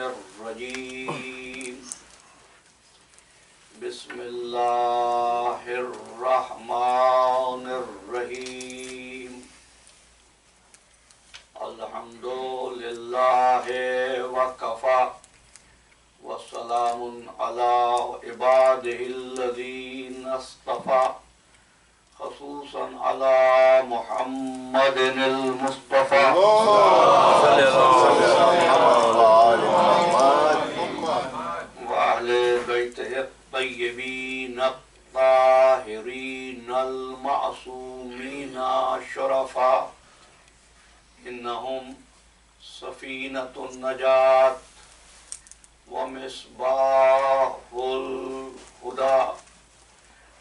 الرجيم بسم الله الرحمن الرحيم الحمد لله وكفى وسلام على عباده الذين اصطفى خصوصا على محمد المصطفى وأهل بيته الطيبين الطاهرين المعصومين الشرفاء إنهم سفينة النجاة ومصباح الهدى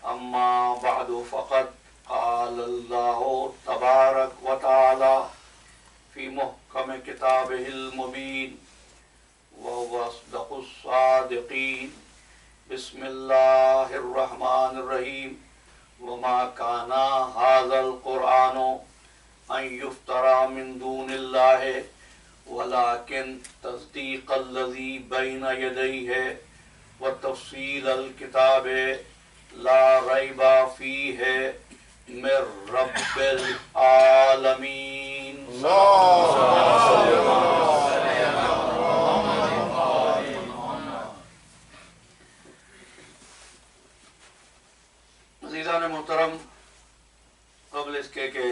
أما بعد فقد قال الله تبارك وتعالى في محكم كتابه المبين وهو أصدق الصادقين بسم الله الرحمن الرحيم وما كان هذا القرآن أن يفترى من دون الله ولكن تصديق الذي بين يديه وتفصيل الكتاب لا ريب فيه من رب العالمين عزیزان محترم، قبل اس کے کہ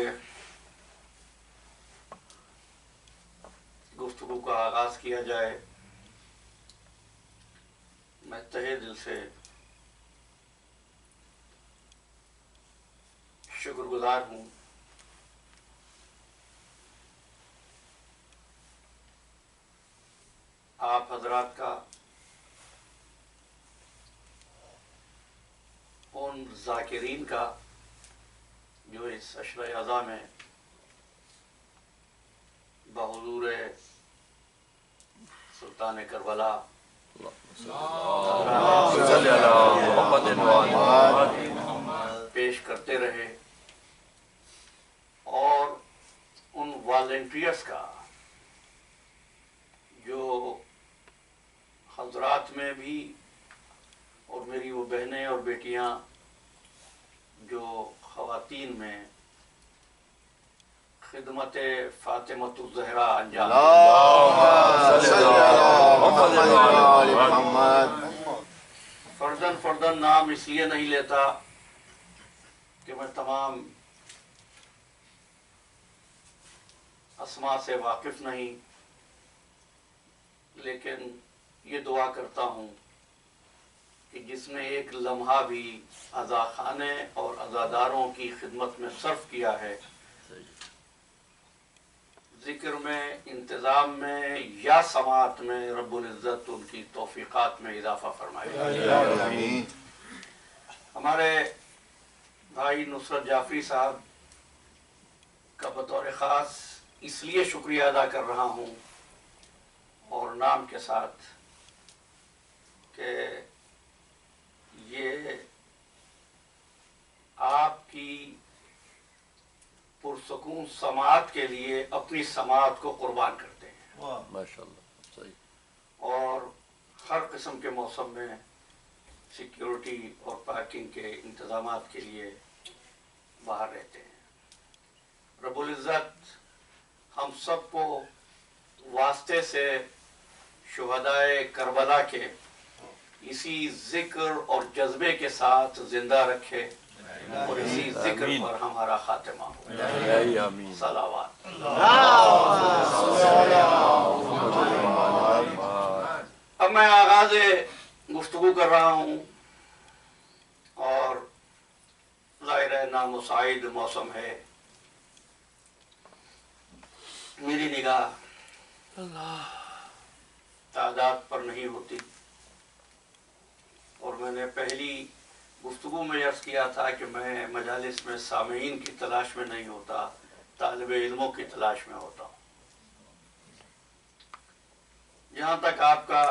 گفتگو کا آغاز کیا جائے، میں تہہ دل سے شکر گزار ہوں آپ حضرات کا ان ذاکرین کا جو اس عشرہ اعضاء میں بحضور سلطان کربلا پیش کرتے رہے، اور ان والنٹیئرز کا جو حضرات میں بھی اور میری وہ بہنیں اور بیٹیاں جو خواتین میں خدمت فاطمۃ الزہرا انجام فردن نام اس لیے نہیں لیتا کہ میں تمام اسماء سے واقف نہیں، لیکن یہ دعا کرتا ہوں کہ جس نے ایک لمحہ بھی عزاخانے اور عزاداروں کی خدمت میں صرف کیا ہے، ذکر میں، انتظام میں یا سماعت میں، رب العزت ان کی توفیقات میں اضافہ فرمائے۔ ہمارے بھائی نصرت جعفری صاحب کا بطور خاص اس لیے شکریہ ادا کر رہا ہوں اور نام کے ساتھ کہ یہ آپ کی پرسکون سماعت کے لیے اپنی سماعت کو قربان کرتے ہیں، ماشاءاللہ صحیح، اور ہر قسم کے موسم میں سیکیورٹی اور پارکنگ کے انتظامات کے لیے باہر رہتے ہیں۔ رب العزت ہم سب کو واسطے سے شہدائے کربلا کے اسی ذکر اور جذبے کے ساتھ زندہ رکھے اور اسی ذکر پر ہمارا خاتمہ ہو۔ آمین۔ صلوات۔ اب میں آغاز گفتگو کر رہا ہوں، اور ظاہر ہے نامساعد موسم ہے، میری نگاہ تعداد پر نہیں ہوتی، اور میں نے پہلی گفتگو میں عرض کیا تھا کہ میں مجالس میں سامعین کی تلاش میں نہیں ہوتا، طالب علموں کی تلاش میں ہوتا ہوں۔ جہاں تک آپ کا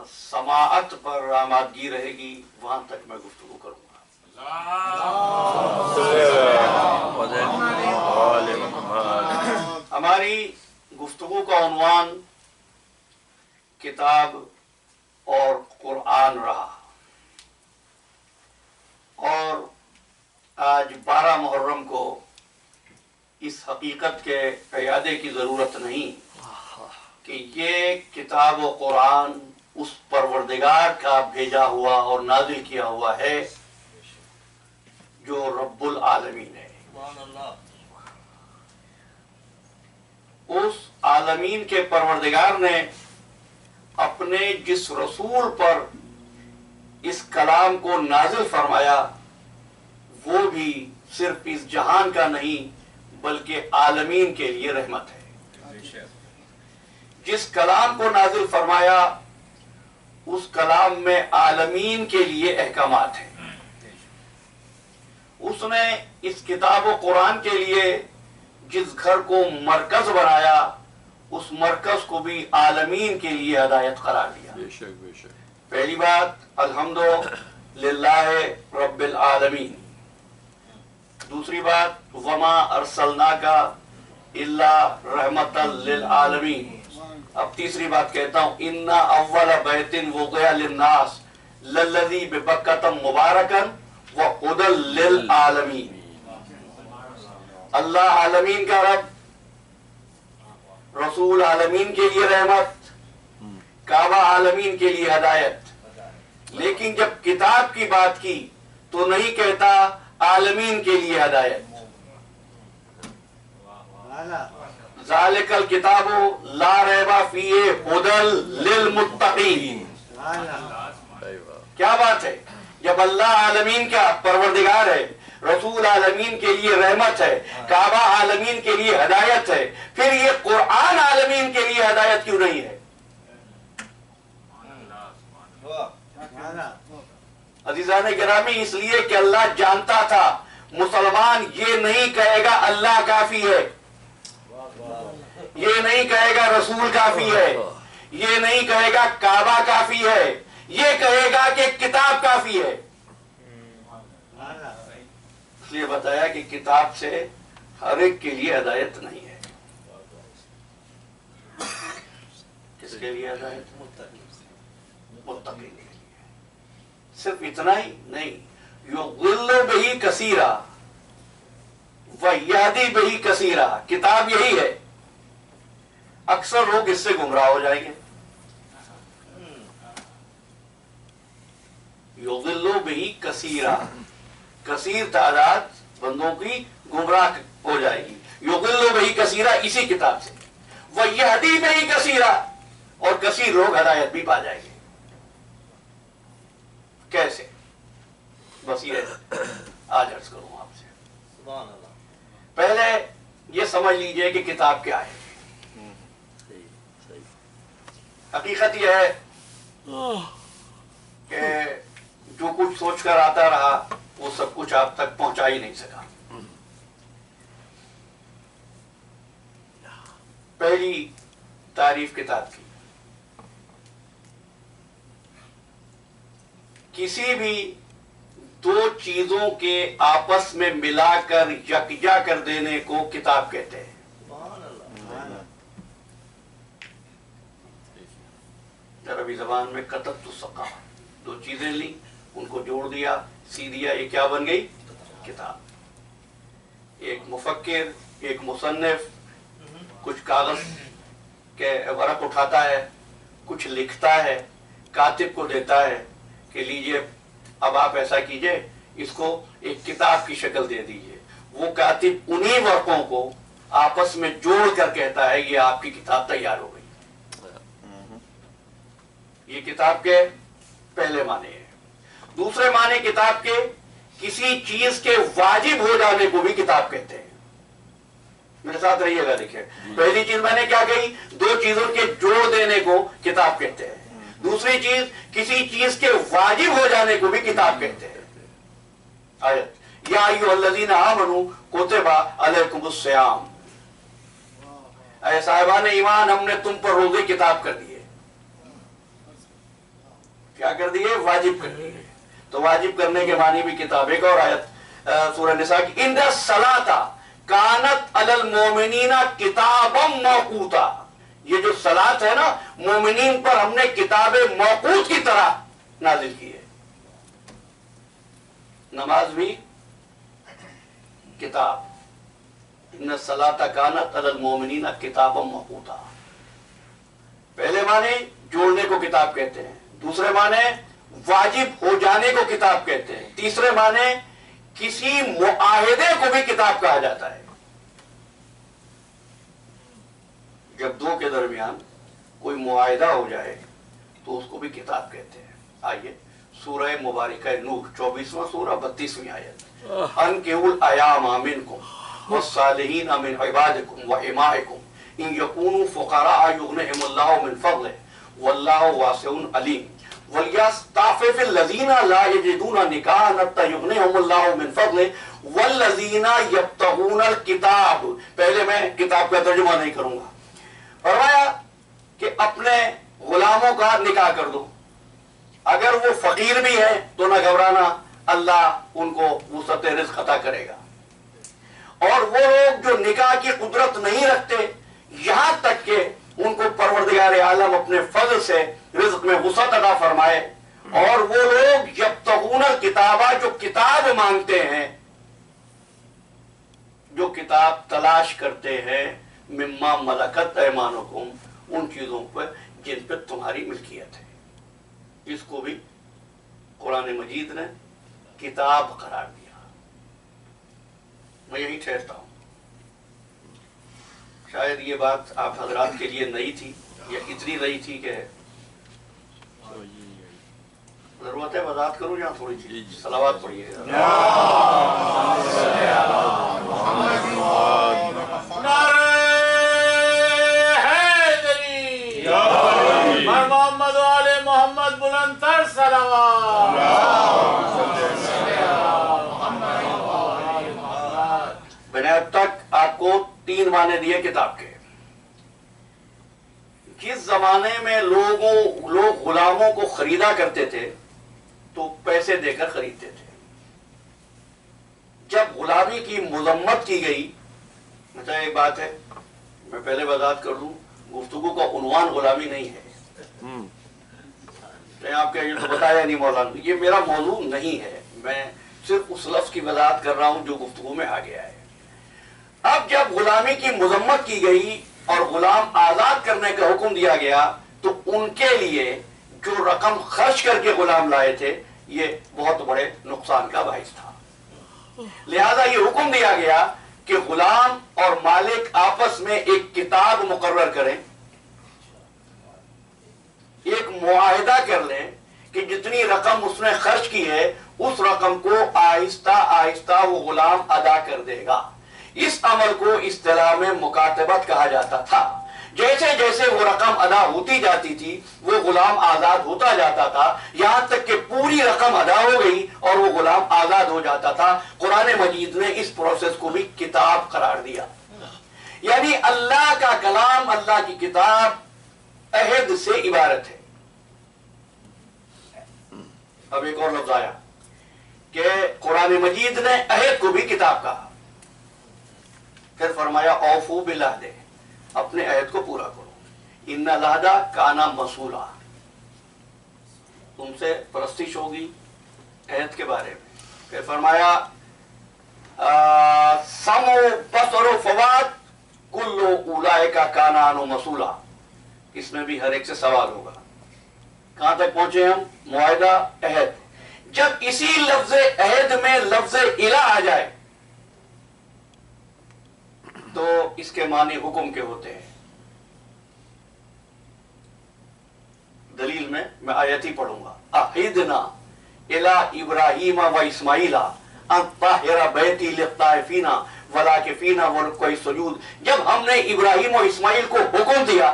سماعت پر آمادگی رہے گی، وہاں تک میں گفتگو کروں گا۔ ہماری گفتگو کا عنوان کتاب اور قرآن رہا، اور آج 12 محرم کو اس حقیقت کے اعادے کی ضرورت نہیں کہ یہ کتاب و قرآن اس پروردگار کا بھیجا ہوا اور نازل کیا ہوا ہے جو رب العالمین ہے۔ اس عالمین کے پروردگار نے اپنے جس رسول پر اس کلام کو نازل فرمایا وہ بھی صرف اس جہان کا نہیں بلکہ عالمین کے لیے رحمت ہے۔ جس کلام کو نازل فرمایا اس کلام میں عالمین کے لیے احکامات ہیں۔ اس نے اس کتاب و قرآن کے لیے جس گھر کو مرکز بنایا اس مرکز کو بھی عالمین کے لیے ہدایت قرار دیا۔ بے شک بے شک۔ پہلی بات الحمدللہ رب العالمین، دوسری بات وما ارسلناک الا رحمۃ للعالمین، اب تیسری بات کہتا ہوں انا اول بیت وضع للناس للذی ببکۃ مبارکا وہدی للعالمین۔ اللہ عالمین کا رب، رسول عالمین کے لیے رحمت، کعبہ عالمین کے لیے ہدایت، لیکن جب کتاب کی بات کی تو نہیں کہتا عالمین کے لیے ہدایت۔ ذالک الکتاب لا ریب فیہ ھدی للمتقین۔ کیا بات ہے، جب اللہ عالمین کا پروردگار ہے، رسول عالمین کے لیے رحمت ہے، کعبہ عالمین کے لیے ہدایت ہے، پھر یہ قرآن عالمین کے لیے ہدایت کیوں نہیں ہے؟ عزیزان گرامی، اس لیے کہ اللہ جانتا تھا مسلمان یہ نہیں کہے گا اللہ کافی ہے، یہ نہیں کہے گا رسول کافی ہے، یہ نہیں کہے گا کعبہ کافی ہے، یہ کہے گا کہ کتاب کافی ہے۔ اس لیے بتایا کہ کتاب سے ہر ایک کے لیے ہدایت نہیں ہے۔ کس کے لیے ہدایت؟ متقین کے لیے۔ صرف اتنا ہی نہیں، یضل بہ کثیرا ویہدی بہ کثیرا، کتاب یہی ہے، اکثر لوگ اس سے گمراہ ہو جائیں گے۔ یضل بہ کثیرا، کثیر تعداد بندوں کی گمراہ ہو جائے گی۔ یضل بہ کثیرا اسی کتاب سے، ویہدی بہ کثیرا، اور کثیر لوگ ہدایت بھی پا جائیں گے۔ کیسے؟ بس یہ آج عرض کروں آپ سے۔ پہلے یہ سمجھ لیجئے کہ کتاب کیا ہے۔ حقیقت یہ ہے کہ جو کچھ سوچ کر آتا رہا وہ سب کچھ آپ تک پہنچا ہی نہیں سکا۔ پہلی تعریف کتاب کی، کسی بھی دو چیزوں کے آپس میں ملا کر یکجا کر دینے کو کتاب کہتے ہیں۔ عربی زبان میں کتبت السقا، دو چیزیں لی، ان کو جوڑ دیا، سی دیا، یہ کیا بن گئی؟ کتاب۔ ایک مفکر، ایک مصنف کچھ کاغذ کے ورق اٹھاتا ہے، کچھ لکھتا ہے، کاتب کو دیتا ہے کہ لیجئے اب آپ ایسا کیجئے، اس کو ایک کتاب کی شکل دے دیجئے۔ وہ کاتب انہی ورقوں کو آپس میں جوڑ کر کہتا ہے یہ آپ کی کتاب تیار ہو گئی۔ یہ کتاب کے پہلے معنی ہے۔ دوسرے معنی کتاب کے کسی چیز کے واجب ہو جانے کو بھی کتاب کہتے ہیں۔ میرے ساتھ رہیے گا، دیکھیں پہلی چیز میں نے کیا کہی، دو چیزوں کے جوڑ دینے کو کتاب کہتے ہیں۔ دوسری چیز کسی چیز کے واجب ہو جانے کو بھی کتاب کہتے ہیں۔ آیت یا ایھا الذین آمنوا کتب علیکم الصیام، اے صاحبان ایمان ہم نے تم پر روزے کتاب کر دیے۔ کیا کر دیے؟ واجب کر دیے۔ تو واجب کرنے کے معنی بھی کتاب۔ ایک اور آیت سورہ نساء کی، ان الصلاۃ کانت علی المؤمنین کتابا موقوتا، یہ جو सलात है ना, मोमिनीन पर हमने किताब मौकूत की तरह नाजिल की है। नमाज भी किताब, इन्ना सलाता कानत अलल मोमिनीना किताबम मौकूता। पहले माने जोड़ने को किताब कहते हैं, दूसरे माने वाजिब हो जाने को किताब कहते हैं, तीसरे माने किसी मुआहिदे को भी किताब कहा जाता है। जब दो के दरमियान कोई मुआहिदा हो जाए तो उसको भी किताब कहते हैं। आइए सूरह मुबारका नूह 24वां सूरा 32वीं आयत, अनकिहुल अयाम मिनकुम वस्सालिहीन मिन इबादिकुम व इमाइकुम इन यकूनु फुकरा युगनिहिमुल्लाहु मिन फज़लिहि वल्लाहु वासिउन अलीम वलियस्ताफिफिल लज़ीना ला यजिदूना निकाहन हत्ता युगनिहिमुल्लाहु मिन फज़लिहि वल्लज़ीना यब्तगूनल किताब। पहले मैं किताब का तर्जुमा नहीं करूंगा। फरमाया कि अपने गुलामों का निकाह कर दो, अगर वो फकीर भी है तो ना घबराना, अल्लाह उनको वुसअत रिज़्क़ अता करेगा। और वो लोग जो निकाह की कुदरत नहीं रखते, यहां तक कि उनको परवरदिगार आलम अपने फजल से रिज़्क़ में वुसअत अता फरमाए। और वो लोग यब्तगूनल किताबा, जो किताब मांगते हैं, जो किताब तलाश करते हैं, मिम्मा मलकत ऐमानुकुम, उन चीजों पर जिन पर तुम्हारी मिल्कियत है, इसको भी कुरान मजीद ने किताब करार दिया। मैं यही ठहरता हूं। शायद ये बात आप हजरात के लिए नई थी, या इतनी नई थी कि जरूरत है वजाहत करूं या थोड़ी सी सलावत पढ़िएगा। मोहम्मद वाले मोहम्मद बुलंदतर सलावत। मैंने अब तक आपको 3 माने दिए किताब के। जिस जमाने में लोग गुलामों को खरीदा करते थे तो पैसे देकर खरीदते थे। जब गुलामी की मजम्मत की गई, अच्छा एक बात है मैं पहले वजाहत कर दूं, गुफ्तगू का उन्वान गुलामी नहीं है। आपके ये तो बताया नहीं मौलाना, ये मेरा मौजू नहीं है, मैं सिर्फ उस लफ्ज की वजाहत कर रहा हूं जो गुफ्तगू में आ गया है। अब जब गुलामी की मजम्मत की गई और गुलाम आजाद करने का हुक्म दिया गया, तो उनके लिए जो रकम खर्च करके गुलाम लाए थे, ये बहुत बड़े नुकसान का बाइस था। लिहाजा ये हुक्म दिया गया कि गुलाम और मालिक आपस में एक किताब मुकर्रर करें, एक मुआहिदा कर लें कि जितनी रकम उसने खर्च की है उस रकम को आहिस्ता आहिस्ता वो गुलाम अदा कर देगा। इस अमल को इस्तिलाह में मुकातबत कहा जाता था। जैसे जैसे वो रकम अदा होती जाती थी, वो गुलाम आजाद होता जाता था, यहां तक कि पूरी रकम अदा हो गई और वो गुलाम आजाद हो जाता था। कुरान मजीद ने इस प्रोसेस को भी किताब करार दिया। यानी अल्लाह का कलाम, अल्लाह की किताब अहद से इबारत है। अब एक और लफ्ज आया कि कुरान मजीद ने अहद को भी किताब कहा। फिर फरमाया औफू बिल्अहद, अपने अहद को पूरा करो। इन्ना लहदा काना मसूला, तुमसे परस्तिश होगी अहद के बारे में। फिर फरमाया समो बसरो फवाद कुल्लो उलाइका काना अनु मसूला, इसमें भी हर एक से सवाल होगा। कहां तक पहुंचे हम? मुआहिदा अहद। जब इसी लफ्ज अहद में लफ्ज इला आ जाए तो इसके मानी हुक्म के होते हैं। दलील में मैं आयत ही पढ़ूंगा। अहिदना इला इब्राहीम व इस्माइला अन ताहिरा बैती लित्ताइफीना वलाकिफीना व रुक्कई सुजूद। जब हमने इब्राहीम और इस्माइल को हुक्म दिया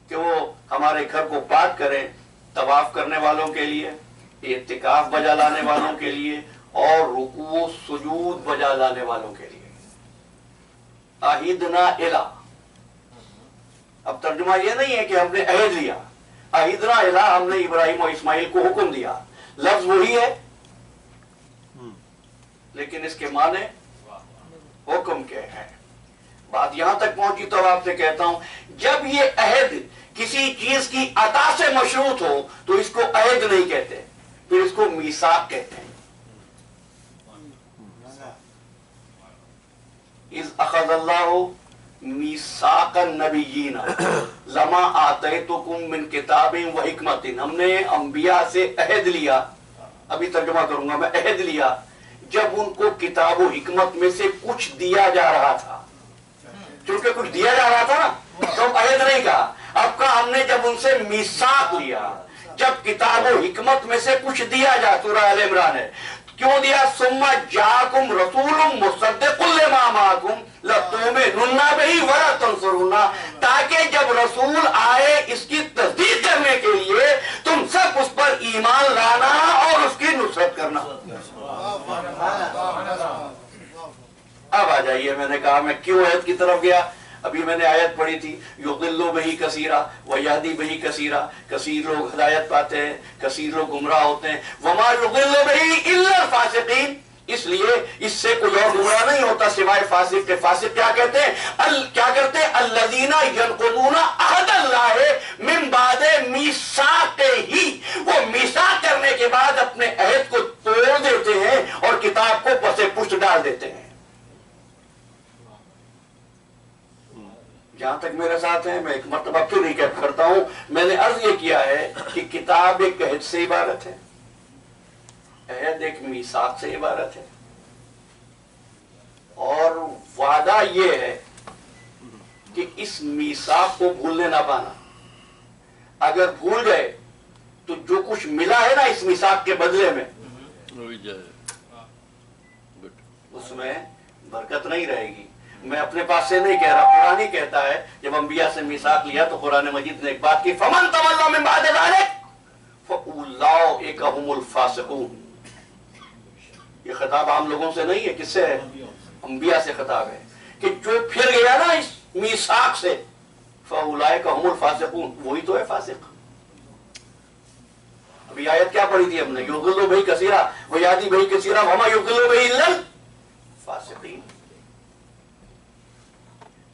कि वो हमारे घर को पाक करें, तवाफ करने वालों के लिए, इत्तिकाफ बजा लाने वालों के लिए और रुकू सुजूद बजा लाने वालों के लिए। अहिदना इला, अब तर्जुमा यह नहीं है कि हमने अहद लिया। अहिदना इला, हमने इब्राहिम और इस्माइल को हुक्म दिया, लफ्ज वही है लेकिन इसके माने हुक्म के हैं। بات یہاں تک پہنچی تو آپ سے کہتا ہوں جب یہ عہد کسی چیز کی عطا سے مشروط ہو تو اس کو عہد نہیں کہتے، پھر اس کو میثاق کہتے ہیں. اذ اخذ اللہ میثاق النبیین لما آتیتکم من کتاب و حکمت، ہم نے انبیاء سے عہد لیا، ابھی ترجمہ کروں گا میں، عہد لیا جب ان کو کتاب و حکمت میں سے کچھ دیا جا رہا تھا. چونکہ کچھ دیا جا رہا تھا نا تو عہد نہیں کہا، اب کہا ہم نے جب ان سے میثاق لیا، جب کتاب و حکمت میں سے کچھ دیا جا. سورہ آل عمران ہے. کیوں دیا؟ ثم جاءکم رسول مصدق لما معکم لتؤمنن بہ ولتنصرن، تاکہ جب رسول آئے اس کی تصدیق کرنے کے لیے تم سب اس پر ایمان لانا اور اس کی نصرت کرنا. اب آ جائیے، میں نے کہا میں کیوں عہد کی طرف گیا. ابھی میں نے آیت پڑھی تھی یضل بہ کثیرا ویہدی بہ کثیرا، کثیر لوگ ہدایت پاتے ہیں، کثیر لوگ گمراہ ہوتے ہیں. وما یضل بہ الا الفاسقین، اس لیے اس سے کوئی اور گمراہ نہیں ہوتا سوائے فاسق کے. فاسق کیا کہتے ہیں؟ کیا کرتے ہیں؟ الذین ینقضون عہد اللہ من بعد میثاقہ، وہ میثاق کرنے کے بعد اپنے عہد کو توڑ دیتے ہیں اور کتاب کو پس پشت ڈال دیتے ہیں. جہاں تک میرے ساتھ ہیں، میں ایک مرتبہ پھر ریکیپ کرتا ہوں، میں نے عرض یہ کیا ہے کہ کتاب ایک عہد سے عبارت ہے، عہد ایک میثاق سے عبارت ہے، اور وعدہ یہ ہے کہ اس میثاق کو بھولنے نہ پانا. اگر بھول گئے تو جو کچھ ملا ہے نا اس میثاق کے بدلے میں اس میں برکت نہیں رہے گی. میں اپنے پاس سے نہیں کہہ رہا، قرآن ہی کہتا ہے جب انبیاء سے میثاق لیا تو قرآن مجید نے ایک بات کی، فمن تولی من بعد ذلک فاولئک هم الفاسقون. یہ خطاب عام لوگوں سے نہیں ہے، کس سے ہے؟ انبیاء سے خطاب ہے کہ جو پھر گیا نا اس میثاق سے فاولئک هم الفاسقون، وہی تو ہے فاسق. ابھی آیت کیا پڑھی تھی ہم نے؟ یضل بہ کثیرا ویہدی بہ کثیرا وما یضل بہ الا الفاسقین.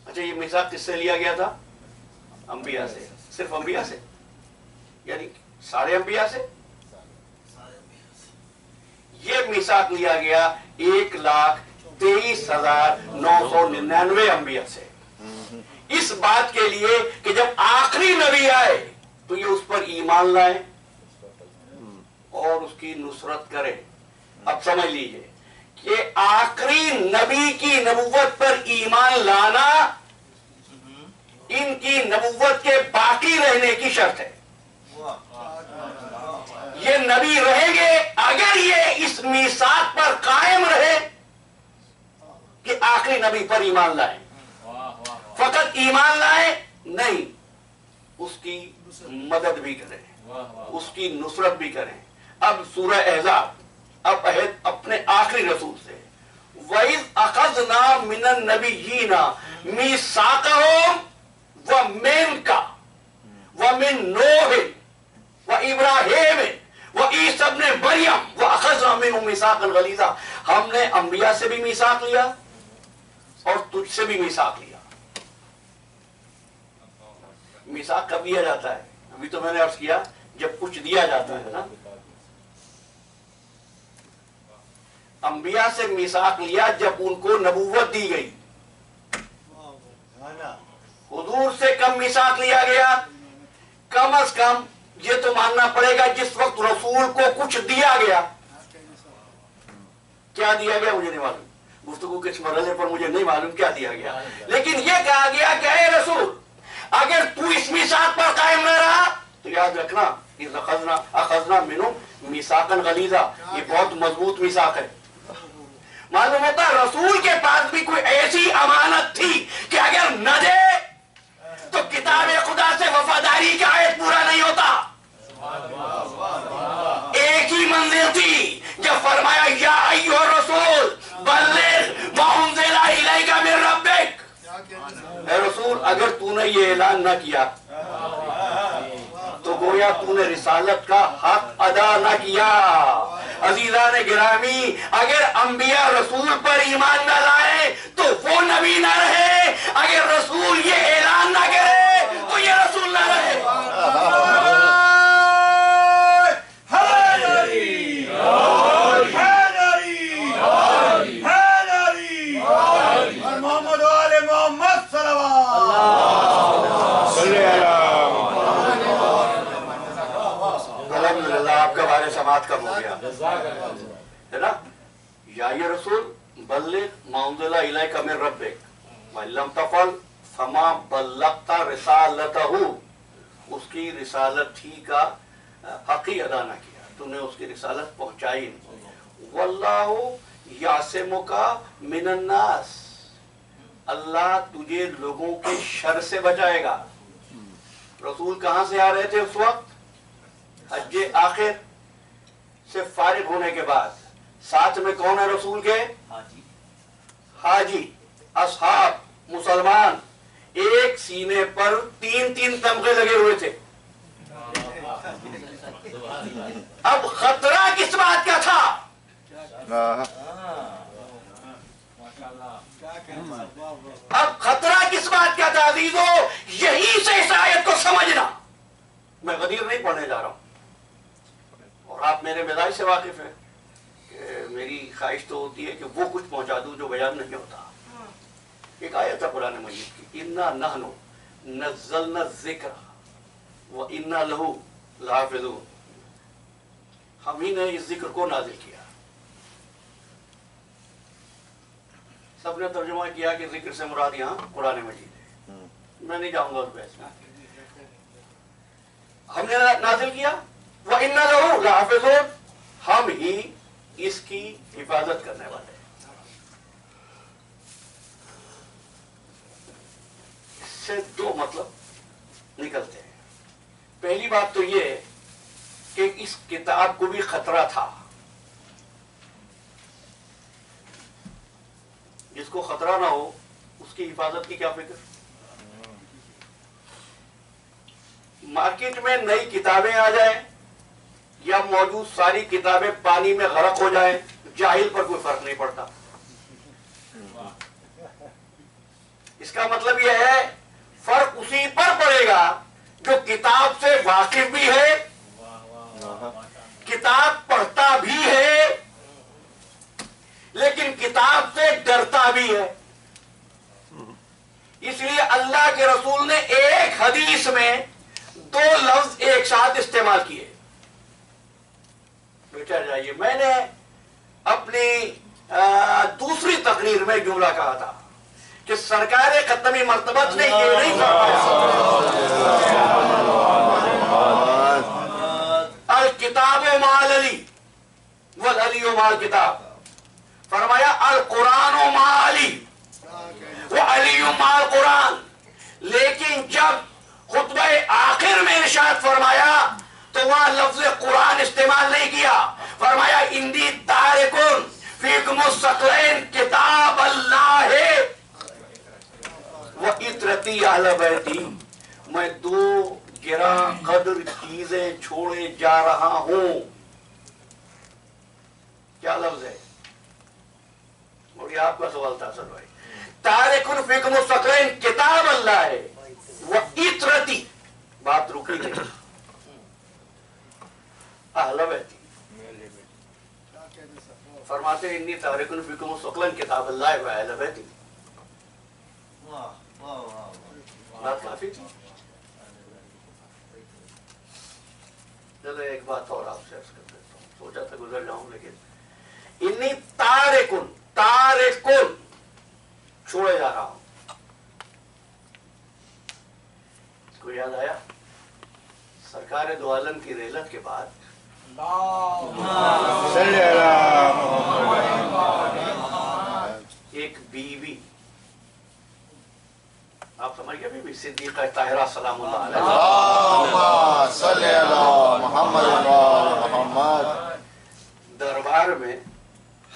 اچھا، یہ میثاق کس سے لیا گیا تھا؟ انبیاء سے. صرف انبیاء سے؟ یعنی سارے انبیاء سے؟ یہ میثاق لیا گیا 1,23,999 انبیاء سے، اس بات کے لیے کہ جب آخری نبی آئے تو یہ اس پر ایمان لائے اور اس کی نصرت کرے. اب سمجھ لیجئے کہ آخری نبی کی نبوت پر ایمان لانا ان کی نبوت کے باقی رہنے کی شرط ہے. یہ نبی رہیں گے اگر یہ اس میثاق پر قائم رہے کہ آخری نبی پر ایمان لائیں. فقط ایمان لائیں نہیں، اس کی مدد بھی کریں، اس کی نصرت بھی کریں. اب سورہ احزاب، اب عہد اپنے آخری رسول سے، وَإِذْ أَخَذْنَا مِنَ النَّبِيِّينَ مِيثَاقَهُمْ وَمِنْكَ وَمِنْ نُوحٍ وَإِبْرَاهِيمَ وَعِيسَى ابْنِ مَرْيَمَ وَأَخَذْنَا مِنْهُمْ مِيثَاقًا غَلِيظًا. ہم نے انبیاء سے بھی میثاق لیا اور تجھ سے بھی میثاق لیا. میثاق کب لیا جاتا ہے؟ ابھی تو میں نے عرض کیا جب کچھ دیا جاتا ہے نا. انبیاء سے میثاق لیا جب ان کو نبوت دی گئی. حضور سے کم میثاق لیا گیا؟ کم از کم یہ تو ماننا پڑے گا جس وقت رسول کو کچھ دیا گیا. کیا دیا گیا مجھے نہیں معلوم، گفتگو کے اس مرحلے پر مجھے نہیں معلوم کیا دیا گیا، لیکن یہ کہا گیا کہ اے رسول اگر تو اس میثاق پر قائم نہ رہا تو یاد رکھنا اذ اخذنا منہم میثاقا غلیظا، یہ بہت مضبوط میثاق ہے. معلوم ہوتا ہے رسول کے پاس بھی کوئی ایسی امانت تھی کہ اگر نہ دے تو کتاب خدا سے وفاداری کا عہد پورا نہیں ہوتا. ایک ہی منزل تھی جب فرمایا یا ایھا الرسول بلغ ما انزل الیک من ربک. اے رسول اگر تو نے یہ اعلان نہ کیا تو گویا تو نے رسالت کا حق ادا نہ کیا. عزیزان گرامی، اگر انبیاء رسول پر ایمان نہ لائے تو وہ نبی نہ رہے، اگر رسول یہ اعلان نہ کرے تو یہ رسول نہ رہے۔ محمد آل محمد صلوات۔ الحمدللہ آپ کا بارے سماعت کم ہو گیا ہے نا؟ یا یہ رسول بلغ ما انزل الیک من ربک وَإِن لَمْ تَفْعَلْ فَمَا بَلَّغْتَ رِسَالَتَهُ، اس کی رسالت ہی کا حق ہی ادا نہ کیا، تو نے اس کی رسالت پہنچائی نہیں۔ وَاللَّهُ يَعْصِمُكَ مِنَ النَّاسِ، اللہ تجھے لوگوں کے شر سے بچائے گا۔ رسول کہاں سے آ رہے تھے اس وقت؟ حج آخر سے فارغ ہونے کے بعد۔ ساتھ میں کون ہے رسول کے؟ حاجی، اصحاب، مسلمان، ایک سینے پر تین تین تمغے لگے ہوئے تھے۔ اب خطرہ کس بات کا تھا؟ اب خطرہ کس بات کا تھا عزیزو؟ یہی سے اس آیت کو سمجھنا۔ میں غدیر نہیں پڑھنے جا رہا ہوں، اور آپ میرے مزاج سے واقف ہیں کہ میری خواہش تو ہوتی ہے کہ وہ کچھ پہنچا دوں جو بیان نہیں ہوتا۔ ایک آیت ہے قرآن مجید کی، اِنَّا نَحْنُ نَزَّلْنَا الذِّكْرَ وَإِنَّا لَهُ لَحَافِظُونَ، ہم ہی نے اس ذکر کو نازل کیا۔ سب نے ترجمہ کیا کہ ذکر سے مراد یہاں قرآن مجید ہے، میں نہیں جاؤں گا اس بحث میں۔ ہم نے نازل کیا، وَإِنَّا لَهُ لَحَافِظُونَ، ہم ہی اس کی حفاظت کرنے والے ہیں۔ اس سے دو مطلب نکلتے ہیں۔ پہلی بات تو یہ کہ اس کتاب کو بھی خطرہ تھا۔ جس کو خطرہ نہ ہو اس کی حفاظت کی کیا فکر؟ مارکیٹ میں نئی کتابیں آ جائیں یا موجود ساری کتابیں پانی میں غرق ہو جائیں، جاہل پر کوئی فرق نہیں پڑتا۔ اس کا مطلب یہ ہے فرق اسی پر پڑے گا جو کتاب سے واقف بھی ہے، کتاب پڑھتا بھی ہے، لیکن کتاب سے ڈرتا بھی ہے۔ اس لیے اللہ کے رسول نے ایک حدیث میں دو لفظ ایک ساتھ استعمال کیے۔ بیٹھا جائیے، میں نے اپنی دوسری تقریر میں جملہ کہا تھا کہ سرکار ختمی مرتبت نے یہ نہیں فرمایا الکتاب مع علی والعلی مع الکتاب، فرمایا القرآن مع علی وعلی مع القرآن۔ لیکن جب خطبہ آخر میں ارشاد فرمایا تو وہاں لفظ قرآن استعمال نہیں کیا، فرمایا انی تارکن فیکم الثقلین کتاب اللہ و اطرتی اہل بیتی، میں دو گراں قدر چیزیں چھوڑے جا رہا ہوں۔ کیا لفظ ہے؟ اور یہ آپ کا سوال تھا سر بھائی۔ تارکن فیکم الثقلین کتاب اللہ ہے وہ اطرتی، بات رکی نہیں، اہل بیتی، فرماتے انی تارکن فیکم الثقلین کتاب اللہ و اہل بیتی، بات کافی تھی۔ چلو ایک بات اور آپ سے عرض کر دیتا ہوں، سوچا تھا گزر جاؤں لیکن انی تارکن، تارکن چھوڑے جا رہا ہوں۔ کو یاد آیا سرکار دو عالم کی رحلت کے بعد ایک بیوی، آپ سمجھ گئے، بی بی صدیقہ طاہرہ سلام اللہ علیہ، اللہم صلی علی محمد محمد، دربار میں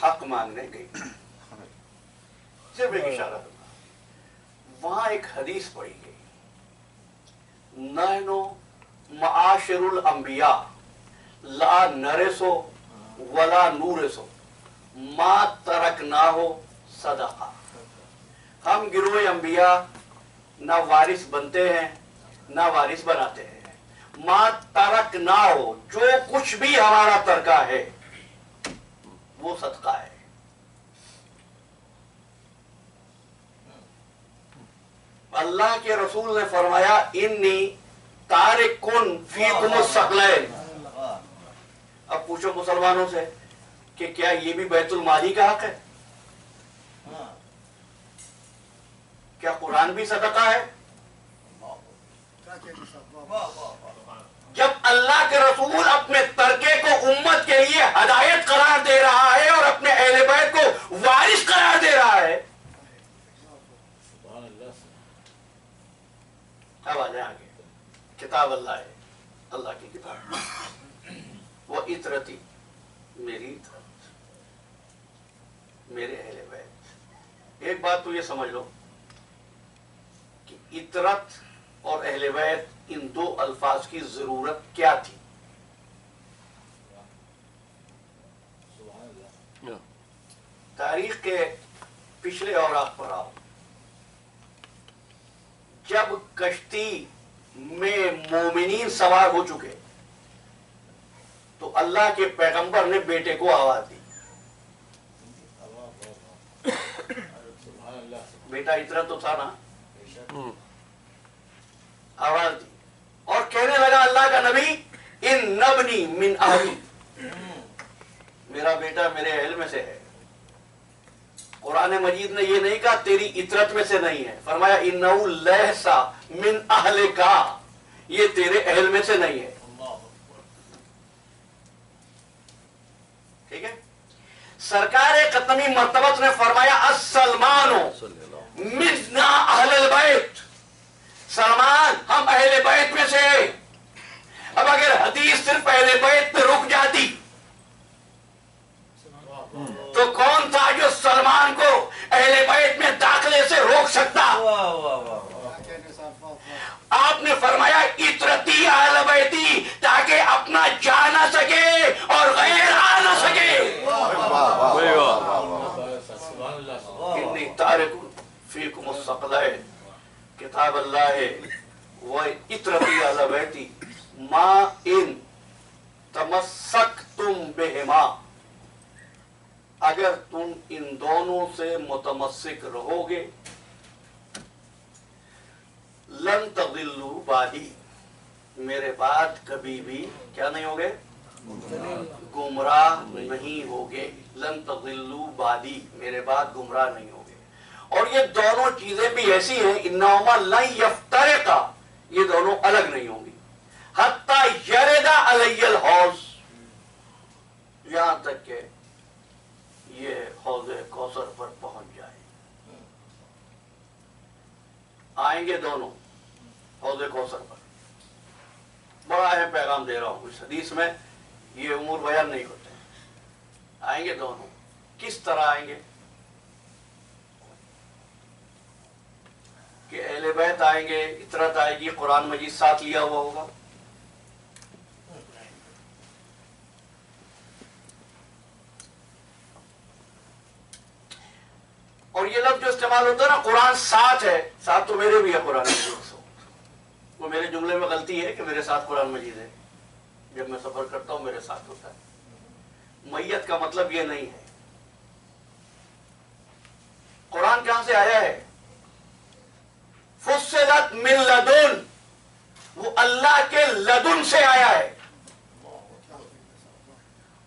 حق مانگنے گئی، صرف ایک اشارہ دوں، وہاں ایک حدیث پڑھی گئی، نحن معاشر الانبیاء لا نرث वला नूरिसु मा तरकनाहु सदका। हम गिरोह अंबिया ना वारिस बनते हैं ना वारिस बनाते हैं। मा तरकनाहु, जो कुछ भी हमारा तरका है वो सदका है। अल्लाह के रसूल ने फरमाया इन्नी तारिकुन फीकुमुस सकलैन। अब पूछो मुसलमानों से कि क्या ये भी बैतुल माली का हक है? क्या कुरान भी सदका है? जब अल्लाह के रसूल अपने तरके को उम्मत के लिए हदायत करार दे रहा है और अपने अहले बैत को वारिस करार दे रहा है, अब आ जाए आगे। किताब अल्लाह है, अल्लाह की किताब, वो इतरती, मेरी इतरत, मेरे अहले बैत। एक बात तो ये समझ लो कि इतरत और अहले बैत, इन दो अल्फाज की जरूरत क्या थी? तारीख के पिछले औराक पर आओ। जब कश्ती में मोमिनीन सवार हो चुके तो अल्लाह के पैगंबर ने बेटे को आवाज दी। बेटा इतना तो था ना, आवाज दी और कहने लगा अल्लाह का नबी, इन नबनी मिन अहली, मेरा बेटा मेरे अहल में से है। कुरान मजीद ने ये नहीं कहा तेरी इतरत में से नहीं है, फरमाया इन्नहु लैसा मिन अहलिका, ये तेरे अहल में से नहीं है। ठीक है। सरकार कतमी मर्तबत ने फरमाया अस्सलमानो मिन्ना अहलल बैत, सलमान हम अहले बैत में से। अब अगर हदीस सिर्फ अहले बैत पे रुक जाती तो कौन था जो सलमान को अहले बैत में दाखिले से रोक सकता? आपने फरमाया इतरती अहले बैती, ताकि अपना जा ना सके और गैर आ ना सके। इन्नी तारिकुन फीकुमुस सकलैन, किताब अल्लाह है, वह इतरती अहले बैती मा इन तमस्सकतुम बिहिमा, अगर तुम इन दोनों से मुतमस्सिक रहोगे, लन तदिल्लु बादी, मेरे बाद कभी भी क्या नहीं होगे? गुमराह नहीं होगे। लन तदिल्लु बादी, मेरे बाद गुमराह नहीं होगे। और ये दोनों चीजें भी ऐसी हैं, इन्नहुमा लन यफ्तरिका, ये दोनों अलग नहीं होंगी। हत्ता यरदा अलैयल हौज, यहां तक के ये हौज़े कौसर पर पहुंच जाए। आएंगे दोनों हौज़े कौसर पर। बड़ा अहम पैगाम दे रहा हूं, इस हदीस में ये उमूर बयान नहीं होते। आएंगे दोनों, किस तरह आएंगे? कि अहले बैत आएंगे, इतरत आएगी, कुरान मजीद साथ लिया हुआ होगा। और ये लफ्ज जो इस्तेमाल होता है ना, कुरान साथ है, साथ तो मेरे भी है कुरान मजीद। वो मेरे जुमले में गलती है कि मेरे साथ कुरान मजीद है। जब मैं सफर करता हूं मेरे साथ होता है। मैयत का मतलब ये नहीं है। कुरान कहां से आया है? फुस्सिलत मिन लदुन, वो अल्लाह के लदुन से आया है।